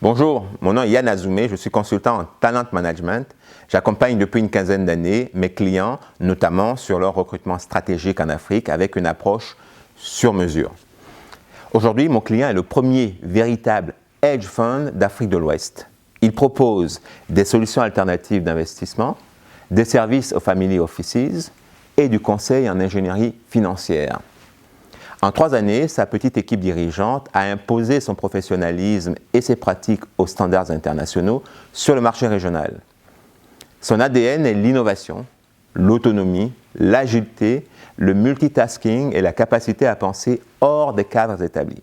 Bonjour, mon nom est Yann Azoumé, je suis consultant en talent management. J'accompagne depuis une quinzaine d'années mes clients, notamment sur leur recrutement stratégique en Afrique avec une approche sur mesure. Aujourd'hui, mon client est le premier véritable hedge fund d'Afrique de l'Ouest. Il propose des solutions alternatives d'investissement, des services aux family offices et du conseil en ingénierie financière. En 3 années, sa petite équipe dirigeante a imposé son professionnalisme et ses pratiques aux standards internationaux sur le marché régional. Son ADN est l'innovation, l'autonomie, l'agilité, le multitasking et la capacité à penser hors des cadres établis.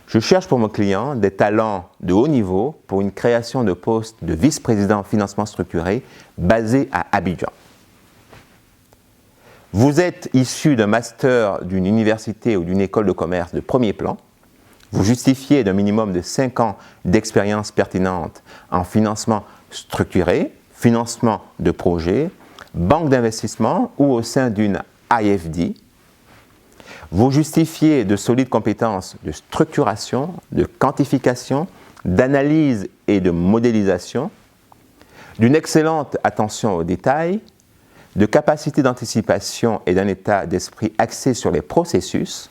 Je cherche pour mon client des talents de haut niveau pour une création de poste de vice-président financement structuré basé à Abidjan. Vous êtes issu d'un master d'une université ou d'une école de commerce de premier plan. Vous justifiez d'un minimum de 5 ans d'expérience pertinente en financement structuré, financement de projet, banque d'investissement ou au sein d'une IFD. Vous justifiez de solides compétences de structuration, de quantification, d'analyse et de modélisation, d'une excellente attention aux détails, de capacité d'anticipation et d'un état d'esprit axé sur les processus.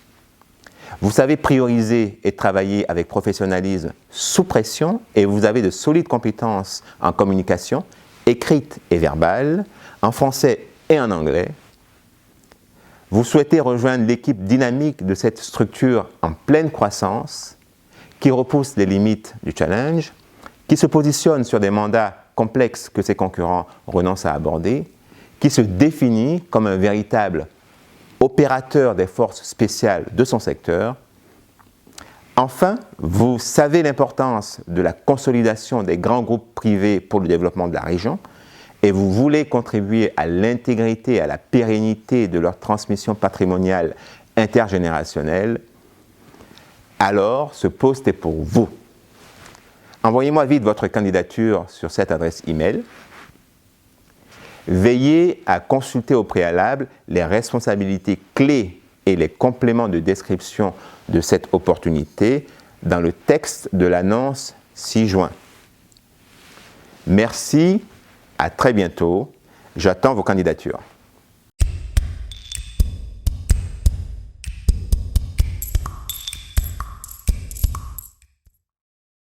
Vous savez prioriser et travailler avec professionnalisme sous pression et vous avez de solides compétences en communication, écrite et verbale, en français et en anglais. Vous souhaitez rejoindre l'équipe dynamique de cette structure en pleine croissance, qui repousse les limites du challenge, qui se positionne sur des mandats complexes que ses concurrents renoncent à aborder, qui se définit comme un véritable opérateur des forces spéciales de son secteur. Enfin, vous savez l'importance de la consolidation des grands groupes privés pour le développement de la région et vous voulez contribuer à l'intégrité et à la pérennité de leur transmission patrimoniale intergénérationnelle. Alors, ce poste est pour vous. Envoyez-moi vite votre candidature sur cette adresse email. Veillez à consulter au préalable les responsabilités clés et les compléments de description de cette opportunité dans le texte de l'annonce 6 juin. Merci, à très bientôt. J'attends vos candidatures.